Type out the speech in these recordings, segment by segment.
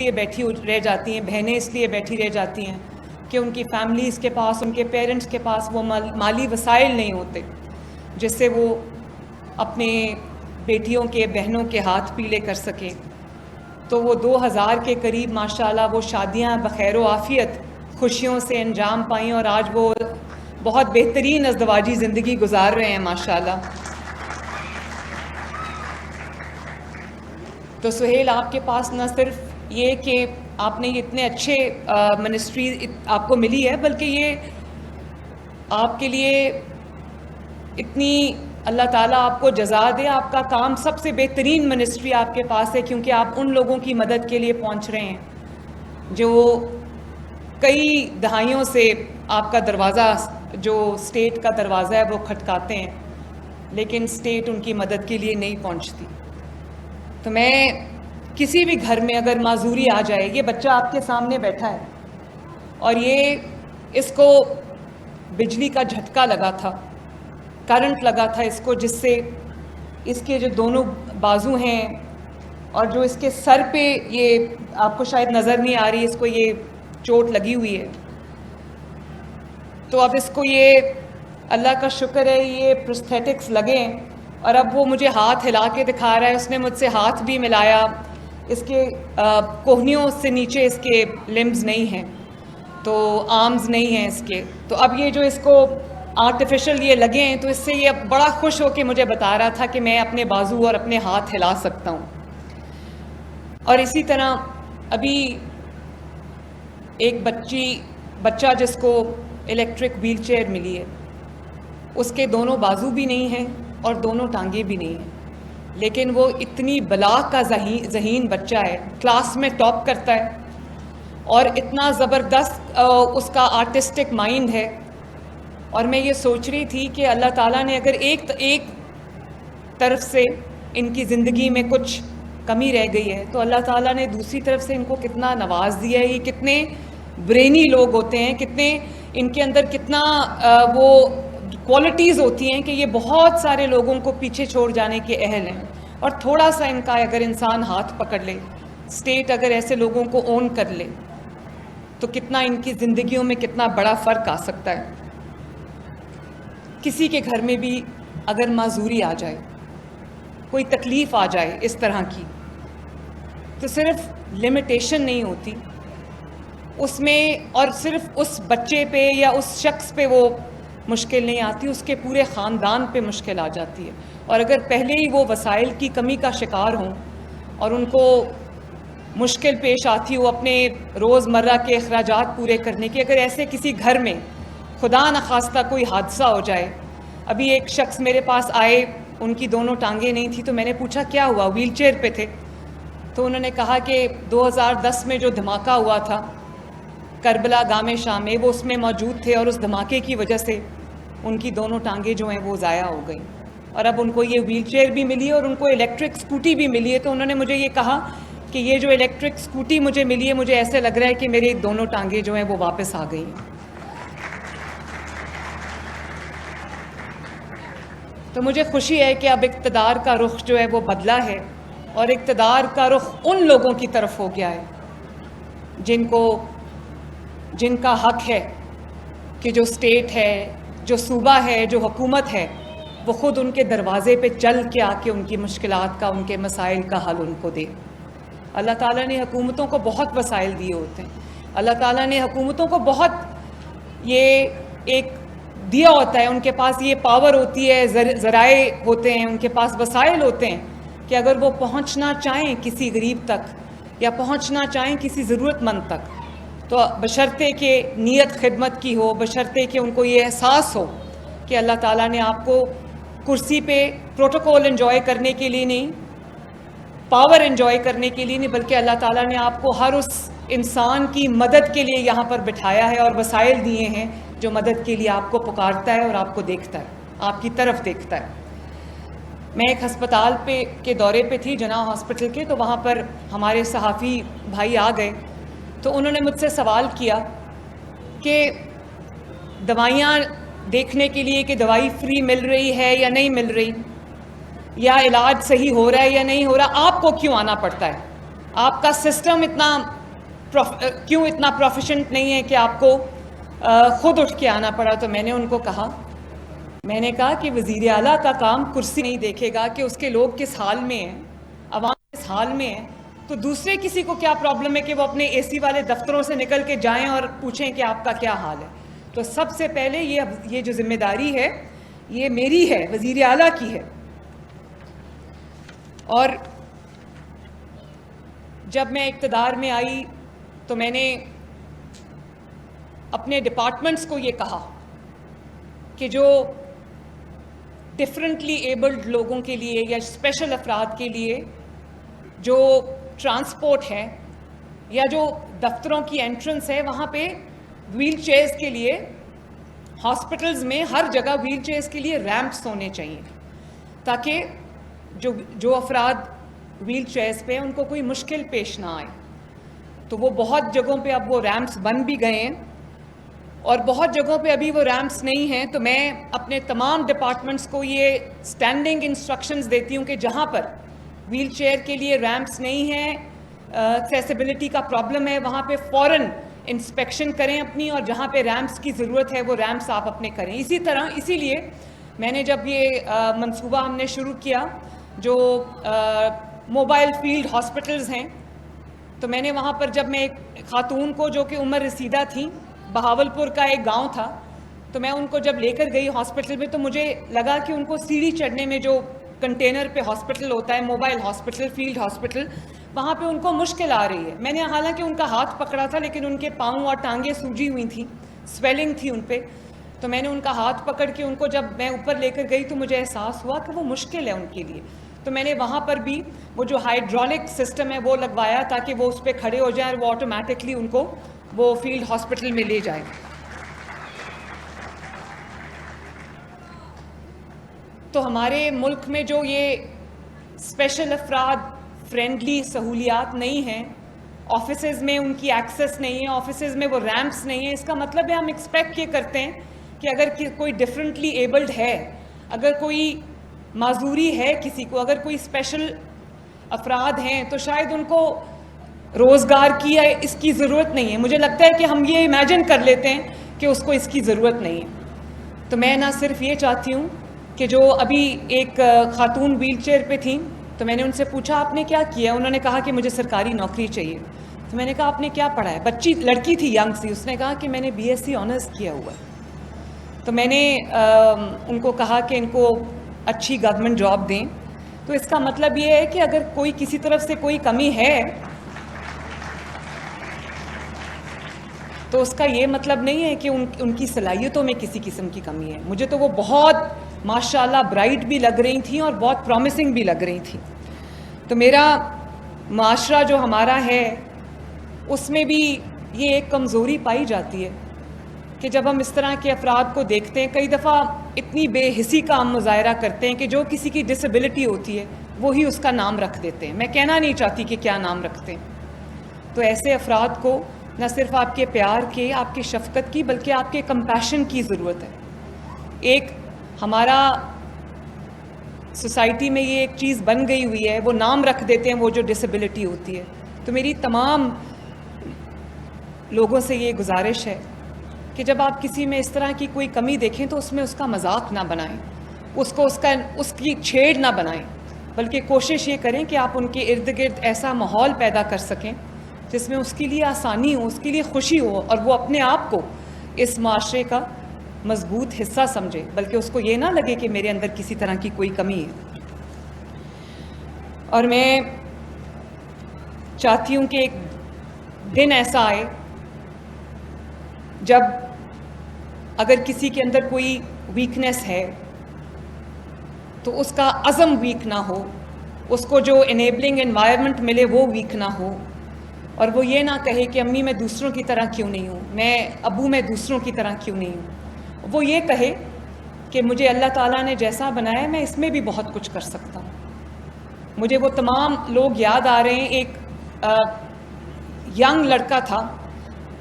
لیے بیٹھی رہ جاتی ہیں، بہنیں اس لیے بیٹھی رہ جاتی ہیں کہ ان کی فیملیز کے پاس، ان کے پیرنٹس کے پاس وہ مالی وسائل نہیں ہوتے جس سے وہ اپنے بیٹیوں کے، بہنوں کے ہاتھ پیلے کر سکیں. تو وہ 2000 کے قریب ماشاءاللہ وہ شادیاں بخیر و عافیت خوشیوں سے انجام پائیں، اور آج وہ بہت بہترین ازدواجی زندگی گزار رہے ہیں ماشاءاللہ. تو سہیل، آپ کے پاس نہ صرف یہ کہ آپ نے اتنے اچھے منسٹری آپ کو ملی ہے، بلکہ یہ آپ کے لیے اتنی اللہ تعالیٰ آپ کو جزا دے، آپ کا کام سب سے بہترین منسٹری آپ کے پاس ہے، کیونکہ آپ ان لوگوں کی مدد کے لیے پہنچ رہے ہیں جو کئی دہائیوں سے آپ کا دروازہ، جو اسٹیٹ کا دروازہ ہے وہ کھٹکاتے ہیں، لیکن اسٹیٹ ان کی مدد کے لیے نہیں پہنچتی. تو میں کسی بھی گھر میں اگر معذوری آ جائے، یہ بچہ آپ کے سامنے بیٹھا ہے اور اس کو بجلی کا جھٹکا لگا تھا، کرنٹ لگا تھا اس کو، جس سے اس کے جو دونوں بازو ہیں اور جو اس کے سر پہ، یہ آپ کو شاید نظر نہیں آ رہی، اس کو یہ چوٹ لگی ہوئی ہے. تو اب اس کو یہ اللہ کا شکر ہے یہ پروستھیٹکس لگے ہیں، اور اب وہ مجھے ہاتھ ہلا کے دکھا رہا ہے. اس نے مجھ سے ہاتھ بھی ملایا. اس کے کوہنیوں سے نیچے اس کے لمبز نہیں ہیں، تو آرمز نہیں ہیں اس کے. تو اب یہ جو اس کو آرٹیفیشل یہ لگے ہیں، تو اس سے یہ بڑا خوش ہو کے مجھے بتا رہا تھا کہ میں اپنے بازو اور اپنے ہاتھ ہلا سکتا ہوں. اور اسی طرح ابھی ایک بچہ جس کو الیکٹرک ویل چیئر ملی ہے، اس کے دونوں بازو بھی نہیں ہیں اور دونوں ٹانگیں بھی نہیں ہیں، لیکن وہ اتنی بلاغ کا ذہین بچہ ہے، کلاس میں ٹاپ کرتا ہے، اور اتنا زبردست اس کا آرٹسٹک مائنڈ ہے. اور میں یہ سوچ رہی تھی کہ اللہ تعالیٰ نے اگر ایک طرف سے ان کی زندگی میں کچھ کمی رہ گئی ہے، تو اللہ تعالیٰ نے دوسری طرف سے ان کو کتنا نواز دیا ہے. یہ کتنے برینی لوگ ہوتے ہیں، کتنے ان کے اندر کتنا وہ کوالٹیز ہوتی ہیں کہ یہ بہت سارے لوگوں کو پیچھے چھوڑ جانے کے اہل ہیں. اور تھوڑا سا ان کا اگر انسان ہاتھ پکڑ لے، اسٹیٹ اگر ایسے لوگوں کو اون کر لے، تو کتنا ان کی زندگیوں میں کتنا بڑا فرق آ سکتا ہے. کسی کے گھر میں بھی اگر معذوری آ جائے، کوئی تکلیف آ جائے اس طرح کی، تو صرف لمیٹیشن نہیں ہوتی اس میں، اور صرف اس بچے پہ یا اس شخص پہ وہ مشکل نہیں آتی، اس کے پورے خاندان پہ مشکل آ جاتی ہے. اور اگر پہلے ہی وہ وسائل کی کمی کا شکار ہوں اور ان کو مشکل پیش آتی ہو اپنے روزمرہ کے اخراجات پورے کرنے کی، اگر ایسے کسی گھر میں خدا نخواستہ کوئی حادثہ ہو جائے. ابھی ایک شخص میرے پاس آئے، ان کی دونوں ٹانگیں نہیں تھیں، تو میں نے پوچھا کیا ہوا، ویل چیئر پہ تھے. تو انہوں نے کہا کہ 2010 میں جو دھماکہ ہوا تھا کربلا گام شام میں، وہ اس میں موجود تھے، اور اس دھماکے کی وجہ سے ان کی دونوں ٹانگیں جو ہیں وہ ضائع ہو گئیں. اور اب ان کو یہ ویل چیئر بھی ملی ہے اور ان کو الیکٹرک اسکوٹی بھی ملی ہے. تو انہوں نے مجھے یہ کہا کہ یہ جو الیکٹرک اسکوٹی مجھے ملی ہے، مجھے ایسے لگ رہا ہے کہ میری دونوں ٹانگیں جو ہیں وہ واپس آ گئی ہیں. تو مجھے خوشی ہے کہ اب اقتدار کا رخ جو ہے وہ بدلا ہے، اور اقتدار کا رخ ان لوگوں کی طرف ہو گیا ہے جن کا حق ہے کہ جو اسٹیٹ ہے، جو صوبہ ہے، جو حکومت ہے، وہ خود ان کے دروازے پہ چل کے آ کے ان کی مشکلات کا، ان کے مسائل کا حل ان کو دے. اللہ تعالیٰ نے حکومتوں کو بہت وسائل دیے ہوتے ہیں. اللہ تعالیٰ نے حکومتوں کو بہت یہ ایک دیا ہوتا ہے، ان کے پاس یہ پاور ہوتی ہے، ذرائع ہوتے ہیں، ان کے پاس وسائل ہوتے ہیں کہ اگر وہ پہنچنا چاہیں کسی غریب تک یا پہنچنا چاہیں کسی ضرورت مند تک، تو بشرطے کہ نیت خدمت کی ہو، بشرطے کہ ان کو یہ احساس ہو کہ اللہ تعالیٰ نے آپ کو کرسی پہ پروٹوکول انجوائے کرنے کے لیے نہیں، پاور انجوائے کرنے کے لیے نہیں، بلکہ اللہ تعالیٰ نے آپ کو ہر اس انسان کی مدد کے لیے یہاں پر بٹھایا ہے اور وسائل دیے ہیں جو مدد کے لیے آپ کو پکارتا ہے اور آپ کو دیکھتا ہے، آپ کی طرف دیکھتا ہے. میں ایک ہسپتال کے دورے پہ تھی، جناح ہاسپٹل کے، تو وہاں پر ہمارے صحافی بھائی آ گئے. تو انہوں نے مجھ سے سوال کیا کہ دوائیاں دیکھنے کے لیے کہ دوائی فری مل رہی ہے یا نہیں مل رہی، یا علاج صحیح ہو رہا ہے یا نہیں ہو رہا، آپ کو کیوں آنا پڑتا ہے؟ آپ کا سسٹم کیوں اتنا پروفیشنٹ نہیں ہے کہ آپ کو خود اٹھ کے آنا پڑا. تو میں نے ان کو کہا کہ وزیر اعلیٰ کا کام کرسی نہیں دیکھے گا کہ اس کے لوگ کس حال میں ہیں, عوام کس حال میں ہے, تو دوسرے کسی کو کیا پرابلم ہے کہ وہ اپنے اے سی والے دفتروں سے نکل کے جائیں اور پوچھیں کہ آپ کا کیا حال ہے. تو سب سے پہلے یہ جو ذمہ داری ہے یہ میری ہے, وزیر اعلیٰ کی ہے. اور جب میں اقتدار میں آئی تو میں نے اپنے ڈپارٹمنٹس کو یہ کہا کہ جو ڈفرینٹلی ایبلڈ لوگوں کے لیے یا اسپیشل افراد کے لیے جو ٹرانسپورٹ ہے یا جو دفتروں کی انٹرنس ہے وہاں پہ ویل چیئرز کے لیے ہاسپٹلز میں ہر جگہ ویل چیئرز کے لیے ریمپس ہونے چاہیے تاکہ جو افراد ویل چیئرز پہ ان کو کوئی مشکل پیش نہ آئے. تو وہ بہت جگہوں پہ اب وہ ریمپس بن بھی گئے ہیں اور بہت جگہوں پہ ابھی وہ ریمپس نہیں ہیں. تو میں اپنے تمام ڈپارٹمنٹس کو یہ اسٹینڈنگ انسٹرکشنز دیتی ہوں کہ جہاں پر ویل چیئر کے لیے ریمپس نہیں ہیں, ایکسیسیبلٹی کا پرابلم ہے, وہاں پہ فوراً انسپیکشن کریں اپنی, اور جہاں پہ ریمپس کی ضرورت ہے وہ ریمپس آپ اپنے کریں. اسی لیے میں نے جب یہ منصوبہ ہم نے شروع کیا جو موبائل فیلڈ ہاسپٹلز ہیں, تو میں نے وہاں پر جب میں ایک خاتون کو جو کہ عمر رسیدہ تھیں, بہاولپور کا ایک گاؤں تھا, تو میں ان کو جب لے کر گئی ہاسپٹل میں تو مجھے لگا کہ ان کو سیڑھی چڑھنے میں جو کنٹینر پہ ہاسپٹل ہوتا ہے, موبائل ہاسپٹل, فیلڈ ہاسپٹل, وہاں پہ ان کو مشکل آ رہی ہے. میں نے حالانکہ ان کا ہاتھ پکڑا تھا لیکن ان کے پاؤں اور ٹانگیں سوجی ہوئی تھیں, سویلنگ تھی ان پہ. تو میں نے ان کا ہاتھ پکڑ کے ان کو جب میں اوپر لے کر گئی تو مجھے احساس ہوا کہ وہ مشکل ہے ان کے لیے. تو میں نے وہاں پر بھی وہ جو ہائیڈرولک سسٹم ہے وہ لگوایا تاکہ وہ اس پہ کھڑے ہو جائیں اور وہ آٹومیٹکلی ان کو وہ فیلڈ ہاسپٹل میں لے جائیں. تو ہمارے ملک میں جو یہ اسپیشل افراد فرینڈلی سہولیات نہیں ہیں, آفیسز میں ان کی ایکسیس نہیں ہے, آفیسز میں وہ ریمپس نہیں ہیں, اس کا مطلب ہے ہم ایکسپیکٹ یہ کرتے ہیں کہ اگر کوئی ڈفرینٹلی ایبلڈ ہے, اگر کوئی معذوری ہے کسی کو, اگر کوئی اسپیشل افراد ہیں تو شاید ان کو روزگار کی یا اس کی ضرورت نہیں ہے. مجھے لگتا ہے کہ ہم یہ امیجن کر لیتے ہیں کہ اس کو اس کی ضرورت نہیں ہے. تو میں نہ صرف یہ چاہتی ہوں کہ جو ابھی ایک خاتون ویل چیئر پہ تھیں, تو میں نے ان سے پوچھا آپ نے کیا کیا, انہوں نے کہا کہ مجھے سرکاری نوکری چاہیے. تو میں نے کہا آپ نے کیا پڑھا ہے, لڑکی تھی ینگ سی, اس نے کہا کہ میں نے BSc آنرس کیا ہوا ہے. تو میں نے ان کو کہا کہ ان کو اچھی گورنمنٹ جاب دیں. تو اس کا مطلب یہ ہے کہ اگر کوئی کسی طرف سے کوئی کمی ہے تو اس کا یہ مطلب نہیں ہے کہ ان کی صلاحیتوں میں کسی قسم کی کمی ہے. مجھے تو وہ بہت ماشاءاللہ برائٹ بھی لگ رہی تھیں اور بہت پرومسنگ بھی لگ رہی تھیں. تو میرا معاشرہ جو ہمارا ہے اس میں بھی یہ ایک کمزوری پائی جاتی ہے کہ جب ہم اس طرح کے افراد کو دیکھتے ہیں, کئی دفعہ اتنی بے حسی کا ہم مظاہرہ کرتے ہیں کہ جو کسی کی ڈسیبلٹی ہوتی ہے وہی اس کا نام رکھ دیتے ہیں. میں کہنا نہیں چاہتی کہ کیا نام رکھتے ہیں. تو ایسے افراد کو نہ صرف آپ کے پیار کے, آپ کی شفقت کی, بلکہ آپ کے کمپیشن کی ضرورت ہے. ایک ہمارا سوسائٹی میں یہ ایک چیز بن گئی ہوئی ہے, وہ نام رکھ دیتے ہیں وہ جو ڈسیبلٹی ہوتی ہے. تو میری تمام لوگوں سے یہ گزارش ہے کہ جب آپ کسی میں اس طرح کی کوئی کمی دیکھیں تو اس میں اس کا مذاق نہ بنائیں, اس کی چھیڑ نہ بنائیں, بلکہ کوشش یہ کریں کہ آپ ان کے ارد گرد ایسا ماحول پیدا کر سکیں جس میں اس کے لیے آسانی ہو, اس کے لیے خوشی ہو, اور وہ اپنے آپ کو اس معاشرے کا مضبوط حصہ سمجھے, بلکہ اس کو یہ نہ لگے کہ میرے اندر کسی طرح کی کوئی کمی ہے. اور میں چاہتی ہوں کہ ایک دن ایسا آئے جب اگر کسی کے اندر کوئی ویکنس ہے تو اس کا عزم ویک نہ ہو, اس کو جو انیبلنگ انوائرمنٹ ملے وہ ویک نہ ہو, اور وہ یہ نہ کہے کہ امی میں دوسروں کی طرح کیوں نہیں ہوں, میں ابو میں دوسروں کی طرح کیوں نہیں ہوں. وہ یہ کہے کہ مجھے اللہ تعالیٰ نے جیسا بنایا ہے میں اس میں بھی بہت کچھ کر سکتا ہوں. مجھے وہ تمام لوگ یاد آ رہے ہیں. ایک ینگ لڑکا تھا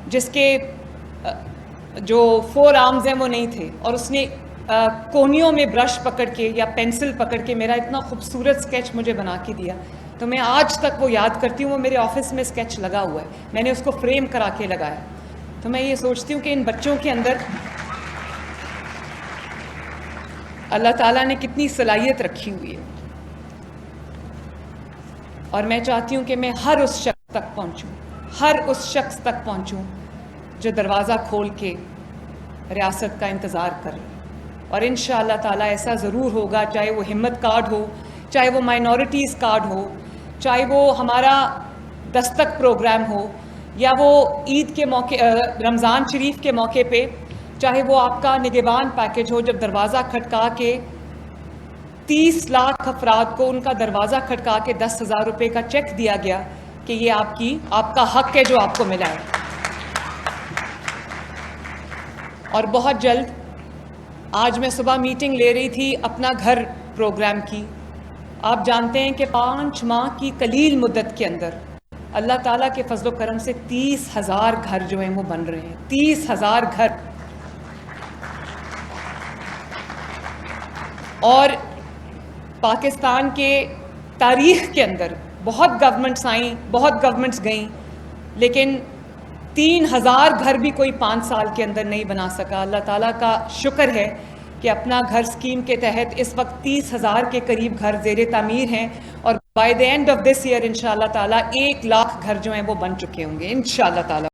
جس کے جو 4 آرمز ہیں وہ نہیں تھے, اور اس نے کونیوں میں برش پکڑ کے یا پینسل پکڑ کے میرا اتنا خوبصورت سکیچ مجھے بنا کے دیا تو میں آج تک وہ یاد کرتی ہوں. وہ میرے آفس میں اسکیچ لگا ہوا ہے, میں نے اس کو فریم کرا کے لگایا. تو میں یہ سوچتی ہوں کہ ان بچوں کے اندر اللہ تعالیٰ نے کتنی صلاحیت رکھی ہوئی ہے, اور میں چاہتی ہوں کہ میں ہر اس شخص تک پہنچوں, ہر اس شخص تک پہنچوں جو دروازہ کھول کے ریاست کا انتظار کرے. اور انشاءاللہ تعالیٰ ایسا ضرور ہوگا, چاہے وہ ہمت کارڈ ہو, چاہے وہ مائنورٹیز کارڈ ہو, چاہے وہ ہمارا دستک پروگرام ہو, یا وہ عید کے موقع, رمضان شریف کے موقع پہ, چاہے وہ آپ کا نگہبان پیکج ہو, جب دروازہ کھٹکا کے 30 لاکھ افراد کو ان کا دروازہ کھٹکا کے 10,000 روپے کا چیک دیا گیا کہ یہ آپ کا حق ہے جو آپ کو ملا ہے. اور بہت جلد, آج میں صبح میٹنگ لے رہی تھی اپنا گھر پروگرام کی. آپ جانتے ہیں کہ 5 ماہ کی قلیل مدت کے اندر اللہ تعالیٰ کے فضل و کرم سے 30,000 گھر جو ہیں وہ بن رہے ہیں. 30,000 گھر. اور پاکستان کے تاریخ کے اندر بہت گورنمنٹس آئیں, بہت گورنمنٹس گئیں, لیکن 3,000 گھر بھی کوئی 5 سال کے اندر نہیں بنا سکا. اللہ تعالیٰ کا شکر ہے کہ اپنا گھر اسکیم کے تحت اس وقت 30,000 کے قریب گھر زیر تعمیر ہیں, اور by the end of this year انشاءاللہ تعالیٰ 1 لاکھ گھر جو ہیں وہ بن چکے ہوں گے انشاءاللہ تعالیٰ.